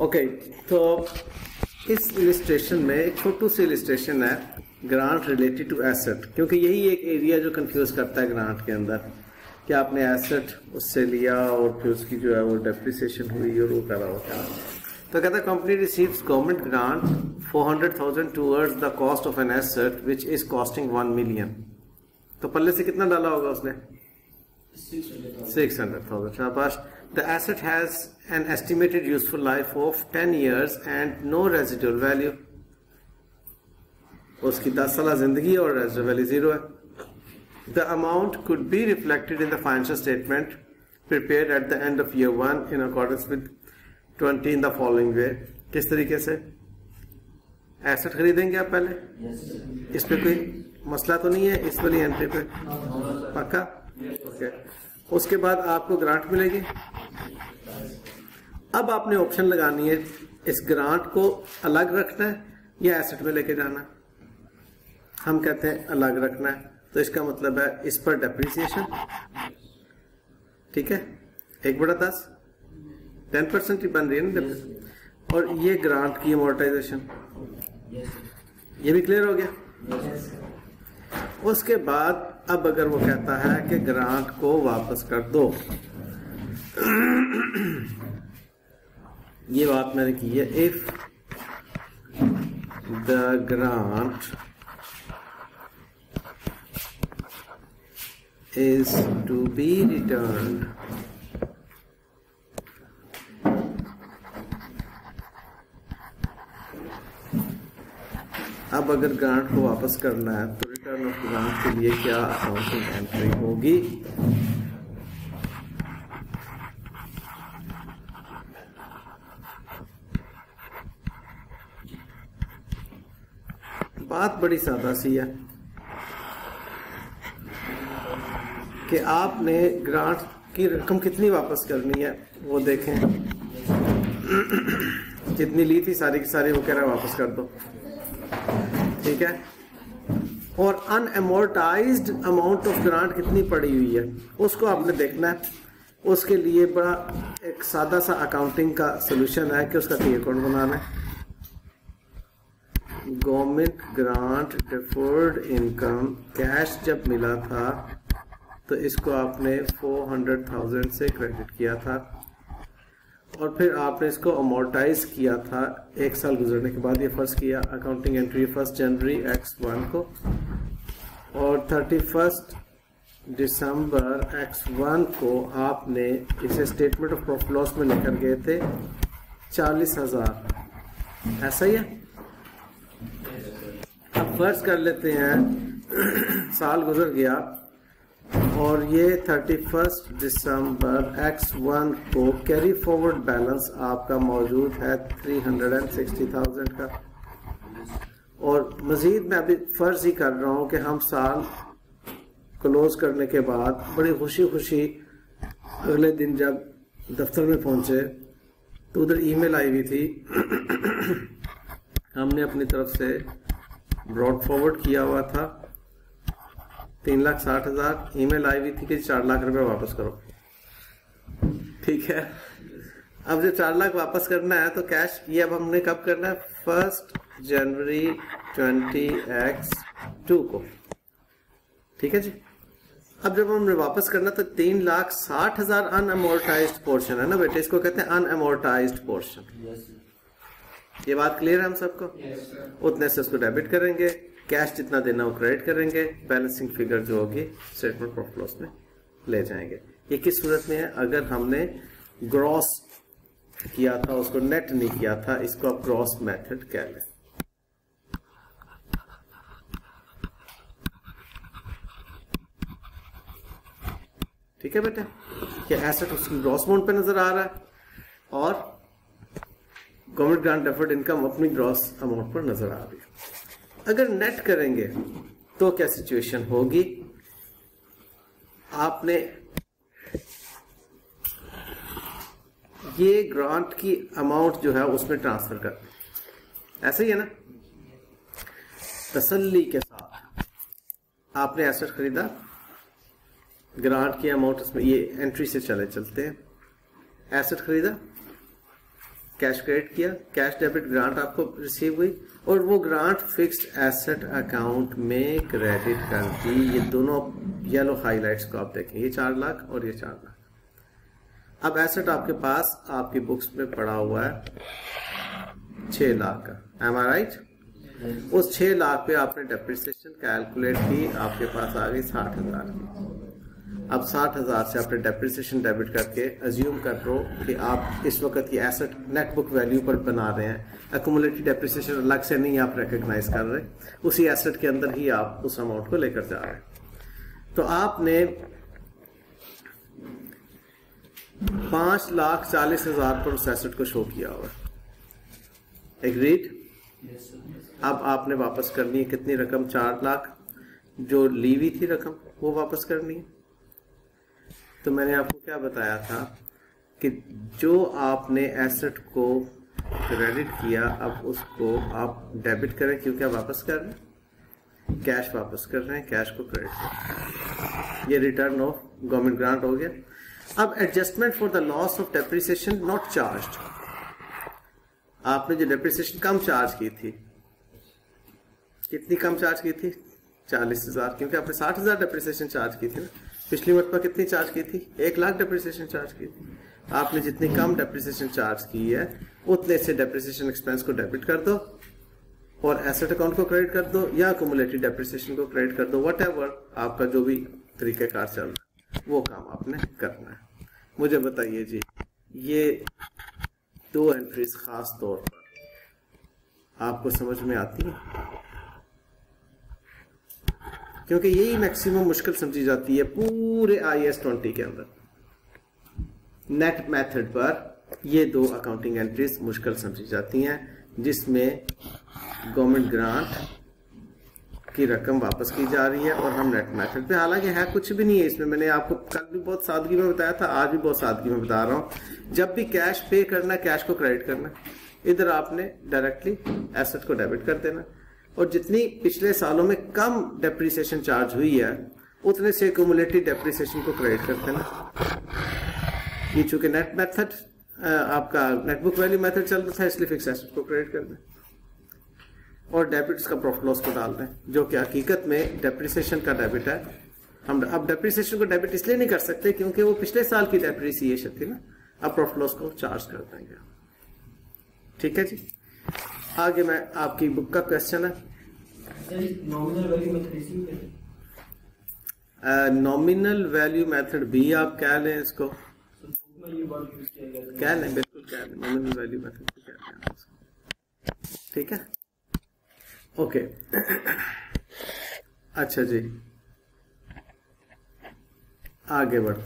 Okay, तो इस illustration में एक छोटू सी इलिस्ट्रेशन है ग्रांट रिलेटेड टू एसेट, क्योंकि यही एक एरिया जो कंफ्यूज करता है ग्रांट के अंदर कि आपने एसेट उससे लिया और फिर उसकी जो है वो डेप्रिसिएशन हुई और वो करा होता है। तो कहता है company receives government grant 400,000 towards the cost of an asset which is costing 1 million. तो पल्ले से कितना डाला होगा उसने? 600,000। शाबाश। The asset has an estimated useful life of 10 years and no residual value. उसकी 10 साल जिंदगी और residual value 0 है। The amount could be reflected in the financial statement prepared at the end of year 1 in accordance with 20 in the following way. किस तरीके से? Asset खरीदेंगे आप पहले? इस पे कोई मसला तो नहीं है इस वाली एंट्री पे? पक्का? ओके। उसके बाद आपको ग्रांट मिलेगी। अब आपने ऑप्शन लगानी है इस ग्रांट को अलग रखना है या एसेट में लेके जाना। हम कहते हैं अलग रखना है, तो इसका मतलब है इस पर डेप्रिसिएशन, ठीक है, 1/10 10% ही बन रही है ना, और ये ग्रांट की अमोर्टाइजेशन। ये भी क्लियर हो गया? उसके बाद अब अगर वो कहता है कि ग्रांट को वापस कर दो, ये बात मैंने की है, if the grant is to be returned अब अगर ग्रांट को वापस करना है तो रिटर्न ऑफ ग्रांट के लिए क्या अकाउंटिंग एंट्री होगी? बात बड़ी सादा सी है कि आपने ग्रांट की रकम कितनी वापस करनी है वो देखें। जितनी ली थी सारी की सारी वो कह रहा है वापस कर दो, ठीक है। और अनएमोर्टाइज्ड अमाउंट ऑफ ग्रांट कितनी पड़ी हुई है उसको आपने देखना है। उसके लिए बड़ा एक सादा सा अकाउंटिंग का सोल्यूशन है कि उसका टी अकाउंट बनाना है। Government grant deferred income cash जब मिला था तो इसको आपने 400,000 से क्रेडिट किया था और फिर आपने इसको अमोर्टाइज किया था 1 साल गुजरने के बाद। ये फर्स्ट किया अकाउंटिंग एंट्री 1 जनवरी X1 को और 31 दिसंबर X1 को आपने इसे स्टेटमेंट ऑफ प्रॉफिट लॉस में लेकर गए थे 40,000, ऐसा ही है। अब फर्ज कर लेते हैं साल गुजर गया और ये 31 दिसंबर X1 को कैरी फॉरवर्ड बैलेंस आपका मौजूद है 360,000 का। और मजीद मैं अभी फर्ज ही कर रहा हूं कि हम साल क्लोज करने के बाद बड़ी खुशी खुशी अगले दिन जब दफ्तर में पहुंचे तो उधर ईमेल आई हुई थी हमने अपनी तरफ से ब्रॉड फॉरवर्ड किया हुआ था 3,60,000। ईमेल आई हुई थी कि 4 लाख रुपए वापस करो, ठीक है। अब जो 4 लाख वापस करना है तो कैश ये अब हमने कब करना है? 1 जनवरी 20X2 को, ठीक है जी। अब जब हमने वापस करना तो 3,60,000 अनअमोर्टाइज्ड पोर्शन है ना बेटे, इसको कहते हैं अनअमोर्टाइज्ड पोर्शन। ये बात क्लियर है हम सबको? उतने से उसको डेबिट करेंगे, कैश जितना देना वो क्रेडिट करेंगे, बैलेंसिंग फिगर जो होगी स्टेटमेंट प्रॉफिट लॉस में ले जाएंगे। ये किस सूरत में है? अगर हमने ग्रॉस किया था उसको नेट नहीं किया था, इसको आप ग्रॉस मेथड कह लें। ठीक है बेटा, क्या एसेट उसकी ग्रॉस अमाउंट पे नजर आ रहा है और गवर्नमेंट ग्रांट डेफर्ड इनकम अपनी ग्रॉस अमाउंट पर नजर आ रही है। अगर नेट करेंगे तो क्या सिचुएशन होगी? आपने ये ग्रांट की अमाउंट जो है उसमें ट्रांसफर कर, ऐसा ही है ना। तसल्ली के साथ आपने एसेट खरीदा, ग्रांट की अमाउंट उसमें, ये एंट्री से चलते हैं। एसेट खरीदा, कैश क्रेडिट किया, कैश डेबिट ग्रांट आपको रिसीव हुई और वो ग्रांट फिक्स्ड एसेट अकाउंट में क्रेडिट कर दी। ये दोनों येलो हाइलाइट्स को आप देखें, ये 4 लाख और ये 4 लाख। अब एसेट आपके पास आपकी बुक्स में पड़ा हुआ है 6 लाख का, एम आई राइट? उस 6 लाख पे आपने डेप्रिसिएशन कैलकुलेट की, आपके पास आ गई 60,000 की। अब 60,000 से आपने डेप्रिसिएशन डेबिट करके अज्यूम कर लो कि आप इस वक्त ये एसेट नेट बुक वैल्यू पर बना रहे हैं, एक्यूमुलेटेड डेप्रिसिएशन अलग से नहीं आप रिकॉग्नाइज कर रहे, उसी एसेट के अंदर ही आप उस अमाउंट को लेकर जा रहे हैं। तो आपने 5,40,000 पर उस एसेट को शो किया हुआ, एग्रीड? अब आपने वापस करनी है कितनी रकम? 4 लाख जो ली हुई थी रकम वो वापस करनी है। तो मैंने आपको क्या बताया था कि जो आपने एसेट को क्रेडिट किया अब उसको आप डेबिट करें, क्योंकि आप वापस कर रहे हैं, कैश वापस कर रहे हैं, कैश को क्रेडिट कर रहे हैं। ये रिटर्न ऑफ गवर्नमेंट ग्रांट हो गया। अब adjustment for the loss of depreciation not charged, आपने जो डेप्रिसिएशन कम चार्ज की थी, कितनी कम चार्ज की थी? 40,000, क्योंकि आपने 60,000 डेप्रिसिएशन चार्ज की थी ना। पिछली मरतबा कितनी चार्ज की थी? 1 लाख डेप्रिसिएशन चार्ज की थी। आपने जितनी कम डेप्रिसिएशन चार्ज की है उतने से डेप्रिसिएशन एक्सपेंस को डेबिट कर दो और एसेट अकाउंट को क्रेडिट कर दो या एक्यूमुलेटेड डेप्रिसिएशन को क्रेडिट कर दो, व्हाटएवर आपका जो भी तरीकेकार चल रहा है वो काम आपने करना है। मुझे बताइए जी, ये 2 एंट्रीज खास तौर पर आपको समझ में आती है? क्योंकि यही मैक्सिमम मुश्किल समझी जाती है पूरे IAS 20 के अंदर। नेट मेथड पर ये 2 अकाउंटिंग एंट्रीज मुश्किल समझी जाती हैं, जिसमें गवर्नमेंट ग्रांट की रकम वापस की जा रही है और हम नेट मेथड पे, हालांकि है कुछ भी नहीं है इसमें। मैंने आपको कल भी बहुत सादगी में बताया था, आज भी बहुत सादगी में बता रहा हूं। जब भी कैश पे करना, कैश को क्रेडिट करना, इधर आपने डायरेक्टली एसेट को डेबिट कर देना और जितनी पिछले सालों में कम डेप्रिसिएशन चार्ज हुई है उतने से एक्यूमुलेटेड डेप्रिसिएशन को क्रेडिट कर देना। ये चूंकि नेट मेथड आपका नेट बुक वैल्यू मेथड चल रहा था, इसलिए फिक्स एसेट को क्रेडिट कर दें और डेबिट उसका प्रॉफिट लॉस को डाल दें, जो कि हकीकत में डेप्रिसिएशन का डेबिट है। हम अब डेप्रिसिएशन को डेबिट इसलिए नहीं कर सकते क्योंकि वो पिछले साल की डेप्रिसिएशन थी ना, अब प्रॉफिट लॉस को चार्ज कर देंगे। ठीक है जी, आगे मैं आपकी बुक का क्वेश्चन है नॉमिनल वैल्यू मेथड भी आप कह लें, इसको कह लें, बिल्कुल कह लें, नॉमिनल वैल्यू मेथड भी कह लें, ठीक है, ओके। अच्छा जी, आगे बढ़ते